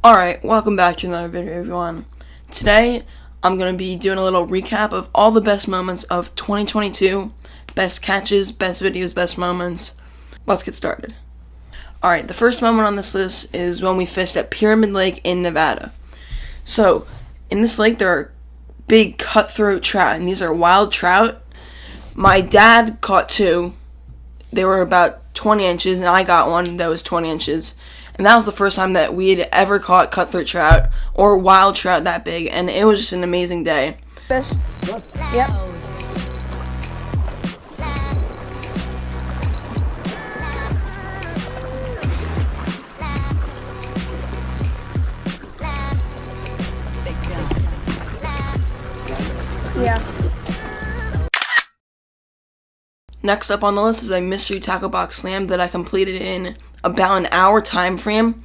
Alright, welcome back to another video, everyone. Today, I'm going to be doing a little recap of all the best moments of 2022. Best catches, best videos, best moments. Let's get started. Alright, the first moment on this list is when we fished at Pyramid Lake in Nevada. So, in this lake, there are big cutthroat trout, and these are wild trout. My dad caught two. They were about 20 inches, and I got one that was 20 inches. And that was the first time that we had ever caught cutthroat trout or wild trout that big, and it was just an amazing day. Fish. Yep. Yeah. Next up on the list is a mystery tackle box slam that I completed in about an hour time frame.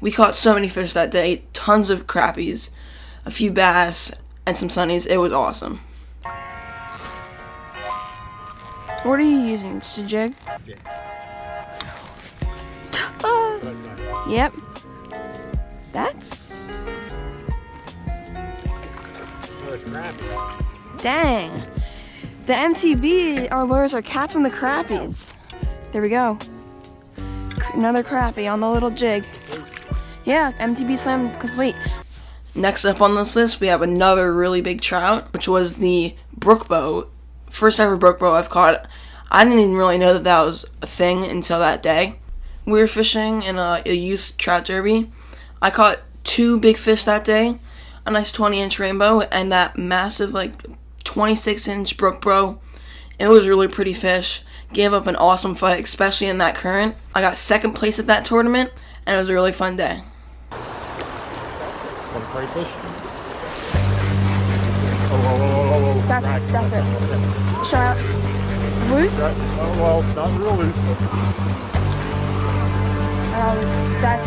We caught so many fish that day, tons of crappies, a few bass, and some sunnies. It was awesome. What are you using? Just a jig? Yep. That's... Dang. The MTB, our lures are catching the crappies. There we go. Another crappie on the little jig. Yeah, MTB slam complete. Next up on this list, we have another really big trout, which was the brook boat. First ever brook boat I've caught. I didn't even really know that that was a thing until that day. We were fishing in a youth trout derby. I caught two big fish that day, a nice 20-inch rainbow, and that massive, 26-inch brook bro. It was really pretty fish. Gave up an awesome fight, especially in that current. I got second place at that tournament, and it was a really fun day. That's it. Shot. Loose? Well, not real loose. That's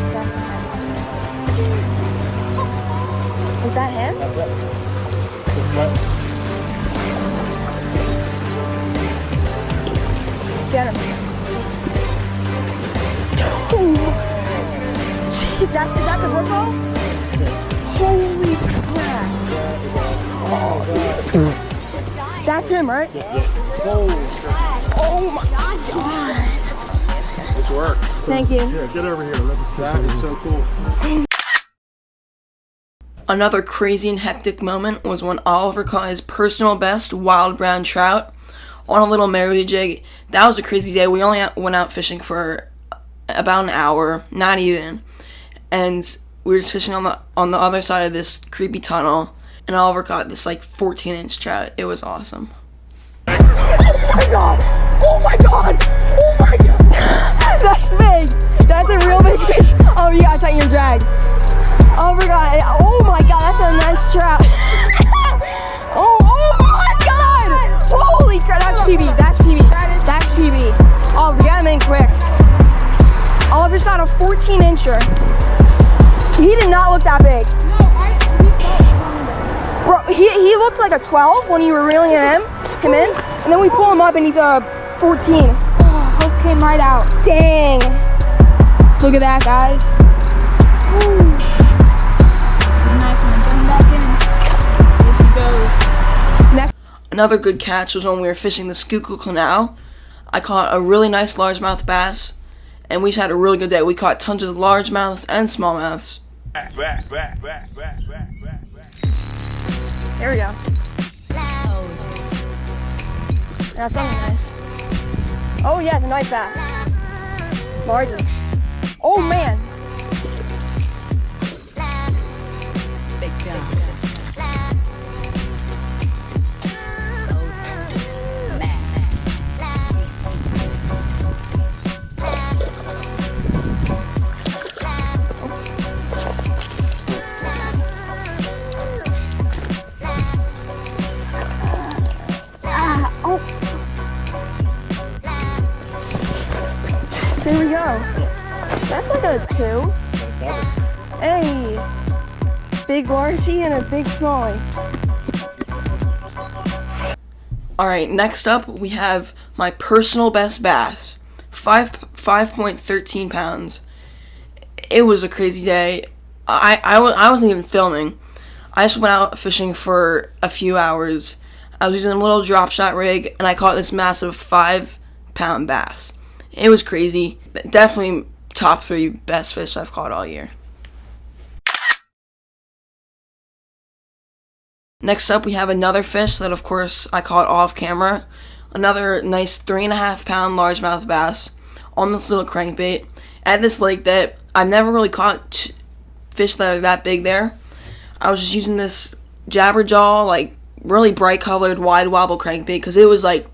is that him? Get him. Is that the brook ball? Holy crap. That's him, right? Oh my god. Nice work. Thank you. Yeah, get over here. That is so cool. Another crazy and hectic moment was when Oliver caught his personal best wild brown trout on a little Merrily jig. That was a crazy day. We only went out fishing for about an hour, not even. And we were fishing on the other side of this creepy tunnel, and Oliver caught this 14-inch trout. It was awesome. Oh my god! Oh my god! Oh my god! That's big! That's a real big fish! Oh, you gotta tighten your drag. Oh my god! Oh my god, that's a nice trout! Oh my god! Holy crap, that's PB, that's PB, that's PB. Oh, we got him in quick. Oliver's got a 14-incher. He did not look that big. Bro, he looked like a 12 when you were reeling him in, and then we pull him up and he's a 14. Oh, hook came right out. Dang. Look at that, guys. Woo. Nice one, going back in. Here she goes. Another good catch was when we were fishing the Schuylkill Canal. I caught a really nice largemouth bass, and we just had a really good day. We caught tons of largemouths and smallmouths. There we go. That's something nice. Oh yeah, it's a nice bass. Larger. Oh man. There we go. That's like a 2. Hey. Big largie and a big smallie. Alright, next up we have my personal best bass. 5.13 pounds. It was a crazy day. I wasn't even filming. I just went out fishing for a few hours. I was using a little drop shot rig, and I caught this massive 5-pound bass. It was crazy. Definitely top 3 best fish I've caught all year. Next up, we have another fish that, of course, I caught off camera. Another nice 3.5-pound largemouth bass on this little crankbait at this lake that I've never really caught fish that are that big there. I was just using this Jabberjaw, like really bright colored wide wobble crankbait because it was like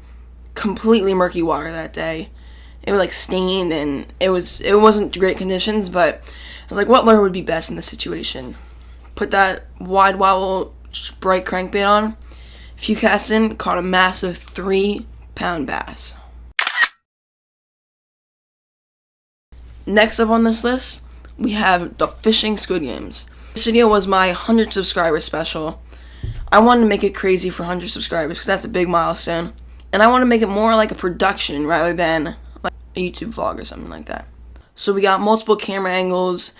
completely murky water that day. It was like stained and it wasn't great conditions, but I was like, what lure would be best in this situation? Put that wide wobble bright crankbait on. A few casts in, caught a massive 3-pound bass. Next up on this list, we have the fishing squid games. This video was my 100 subscriber special. I wanted to make it crazy for 100 subscribers because that's a big milestone. And I want to make it more like a production rather than like a YouTube vlog or something like that. So we got multiple camera angles.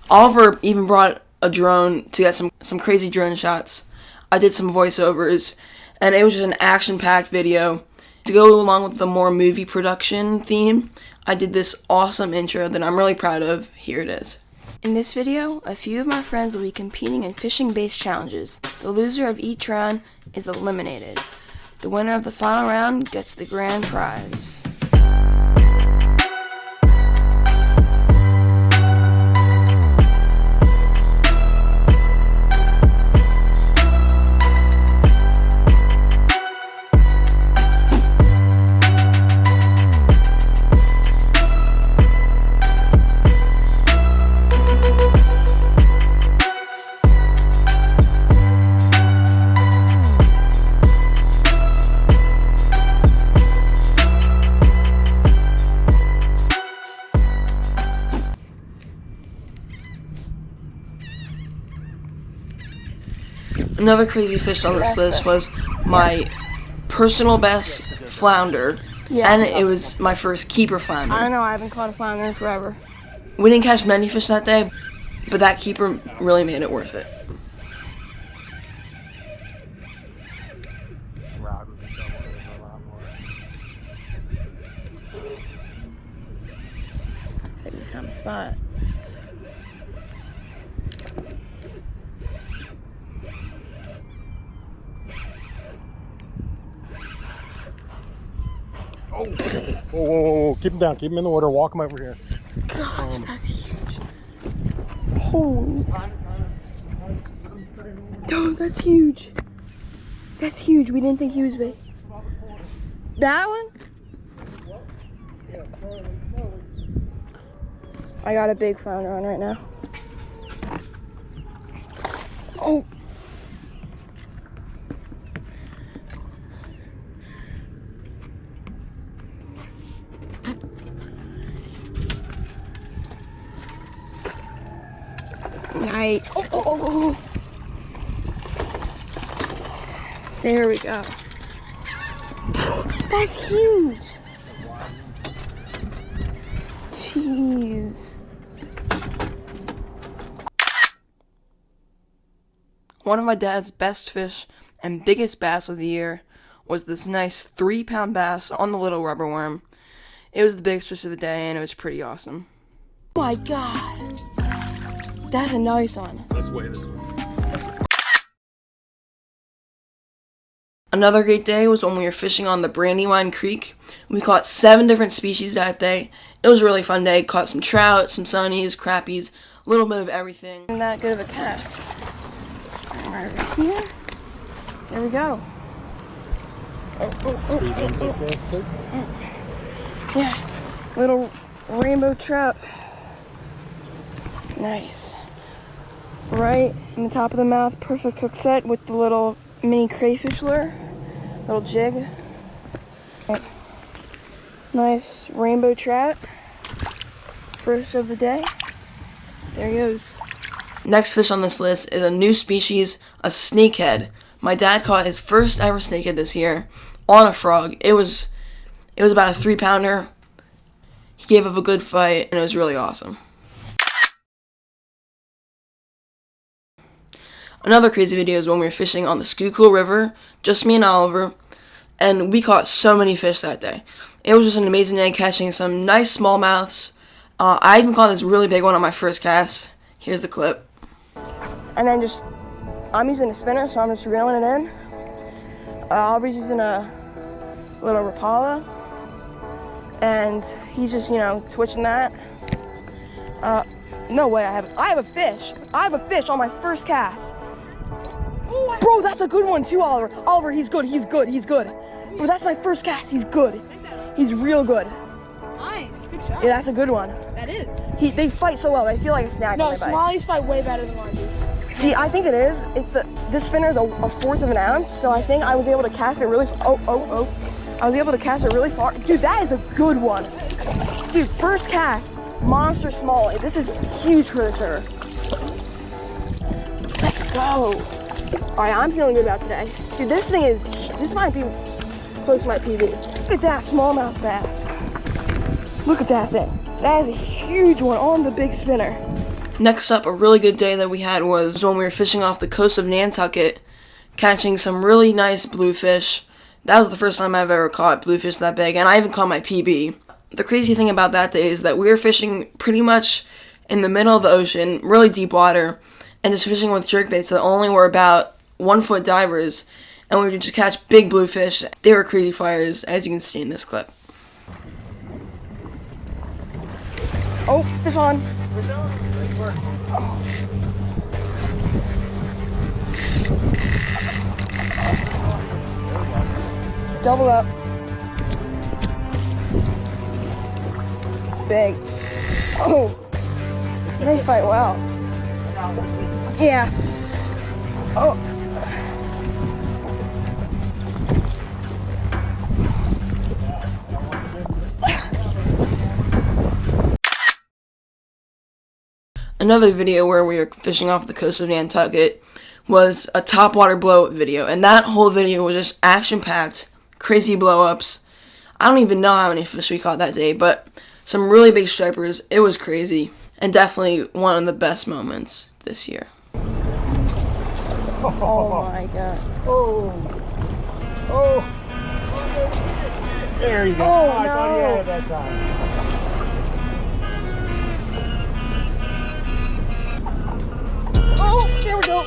Oliver even brought a drone to get some crazy drone shots. I did some voiceovers, and it was just an action-packed video. To go along with the more movie production theme, I did this awesome intro that I'm really proud of. Here it is. In this video, a few of my friends will be competing in fishing-based challenges. The loser of each round is eliminated. The winner of the final round gets the grand prize. Another crazy fish on this list was my personal best flounder, and it was my first keeper flounder. I know, I haven't caught a flounder in forever. We didn't catch many fish that day, but that keeper really made it worth it. I think we found the spot. Oh, whoa. Keep him down. Keep him in the water. Walk him over here. Gosh, that's huge. Holy. Oh, that's huge. That's huge. We didn't think he was big. That one? I got a big flounder on right now. Oh. Nice. Oh. There we go. That's huge. Jeez. One of my dad's best fish and biggest bass of the year was this nice 3-pound bass on the little rubber worm. It was the biggest fish of the day, and it was pretty awesome. Oh my God. That's a nice one. This way. Another great day was when we were fishing on the Brandywine Creek. We caught 7 different species that day. It was a really fun day. Caught some trout, some sunnies, crappies, a little bit of everything. Not that good of a cast. Right here. There we go. Squeeze in like this too. Yeah, little rainbow trout. Nice. Right in the top of the mouth, perfect hook set with the little mini crayfish lure, little jig. Nice rainbow trout. First of the day. There he goes. Next fish on this list is a new species, a snakehead. My dad caught his first ever snakehead this year on a frog. It was about a 3-pounder. He gave up a good fight, and it was really awesome. Another crazy video is when we were fishing on the Schuylkill River, just me and Oliver, and we caught so many fish that day. It was just an amazing day, catching some nice smallmouths. I even caught this really big one on my first cast. Here's the clip. And then I'm using a spinner, so I'm just reeling it in. Oliver's using a little Rapala, and he's just, twitching that. No way, I have a fish. I have a fish on my first cast. Bro, that's a good one too, Oliver. Oliver, he's good. Bro, that's my first cast. He's good. He's real good. Nice, good shot. Yeah, that's a good one. That is. They fight so well. I feel like a snack. No, on my bite. smallies fight way better than larges. See, I think it is. This spinner is a 1/4 of an ounce, so I think I was able to cast it really. I was able to cast it really far. Dude, that is a good one. Dude, first cast, monster smallie. This is huge for this river. Let's go. All right, I'm feeling good about today. Dude, this might be close to my PB. Look at that smallmouth bass. Look at that thing. That is a huge one on the big spinner. Next up, a really good day that we had was when we were fishing off the coast of Nantucket, catching some really nice bluefish. That was the first time I've ever caught bluefish that big, and I even caught my PB. The crazy thing about that day is that we were fishing pretty much in the middle of the ocean, really deep water, and just fishing with jerkbaits that only were about 1-foot divers, and we would just catch big bluefish. They were crazy fires, as you can see in this clip. Oh, fish on. Double up. Big. Oh, they fight well. Yeah. Oh. Another video where we were fishing off the coast of Nantucket was a topwater blow-up video, and that whole video was just action-packed, crazy blow-ups. I don't even know how many fish we caught that day, but some really big stripers. It was crazy, and definitely one of the best moments this year. Oh my god. Oh. There you go. Oh, I thought you no. had it that time. Oh, there we go.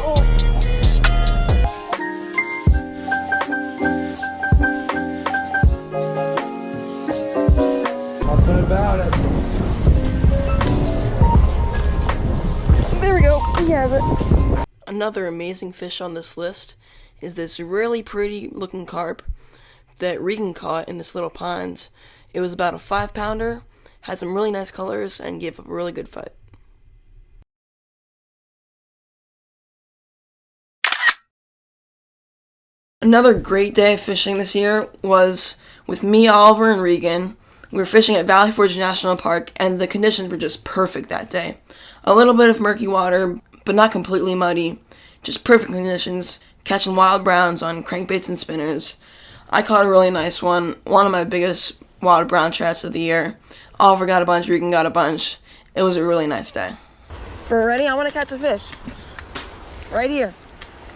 Oh. Nothing about it. There we go. He has it. Another amazing fish on this list is this really pretty looking carp that Regan caught in this little pond. It was about a 5-pounder, had some really nice colors, and gave a really good fight. Another great day of fishing this year was with me, Oliver, and Regan. We were fishing at Valley Forge National Park, and the conditions were just perfect that day. A little bit of murky water, but not completely muddy. Just perfect conditions, catching wild browns on crankbaits and spinners. I caught a really nice one of my biggest wild brown trouts of the year. Oliver got a bunch, Regan got a bunch. It was a really nice day. We're ready? I want to catch a fish. Right here.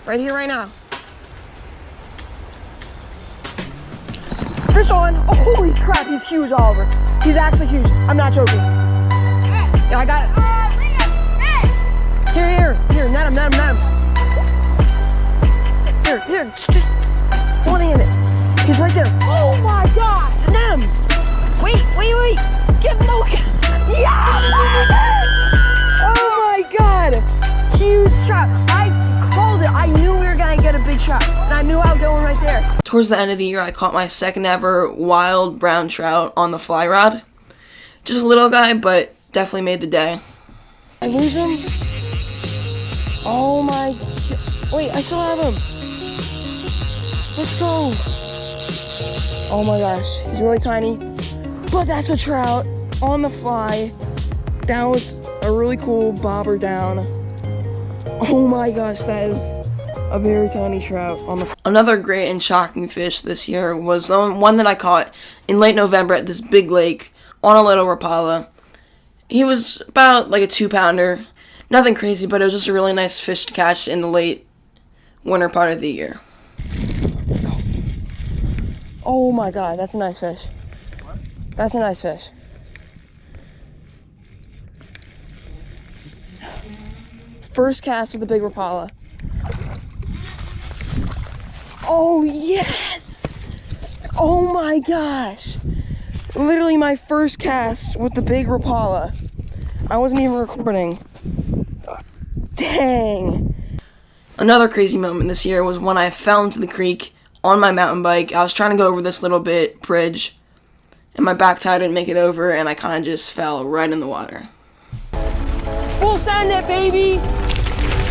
Right here, right now. Fish on! Oh, holy crap, he's huge, Oliver. He's actually huge. I'm not joking. Yeah, I got it. Here, net him. Here, just one hand it. He's right there. Oh my gosh, net him. Wait. Get him, no. Yeah, oh my god. Huge shot. I called it. I knew we were gonna get a big shot, and I knew I was going right there. Towards the end of the year, I caught my second ever wild brown trout on the fly rod. Just a little guy, but definitely made the day. I lose him. Oh my, wait, I still have him. Let's go. Oh my gosh, he's really tiny, but that's a trout on the fly. That was a really cool bobber down. Oh my gosh, that is a very tiny trout on the. Another great and shocking fish this year was the one that I caught in late November at this big lake on a little Rapala. He was about like a 2-pounder. Nothing crazy, but it was just a really nice fish to catch in the late winter part of the year. Oh my god, that's a nice fish. That's a nice fish. First cast with the big Rapala. Oh yes! Oh my gosh! Literally my first cast with the big Rapala. I wasn't even recording. Dang! Another crazy moment this year was when I fell into the creek on my mountain bike. I was trying to go over this little bridge, and my back tire didn't make it over, and I kind of just fell right in the water. Full send it, baby!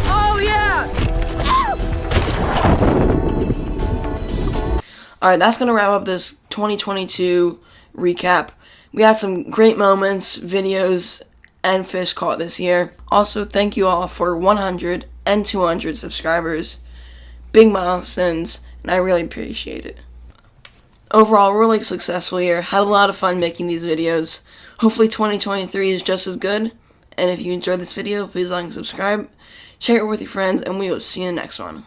Oh yeah! Alright, that's going to wrap up this 2022 recap. We had some great moments, videos, and fish caught this year. Also, thank you all for 100 and 200 subscribers. Big milestones, and I really appreciate it. Overall, really successful year. Had a lot of fun making these videos. Hopefully 2023 is just as good. And if you enjoyed this video, please like and subscribe. Share it with your friends, and we will see you in the next one.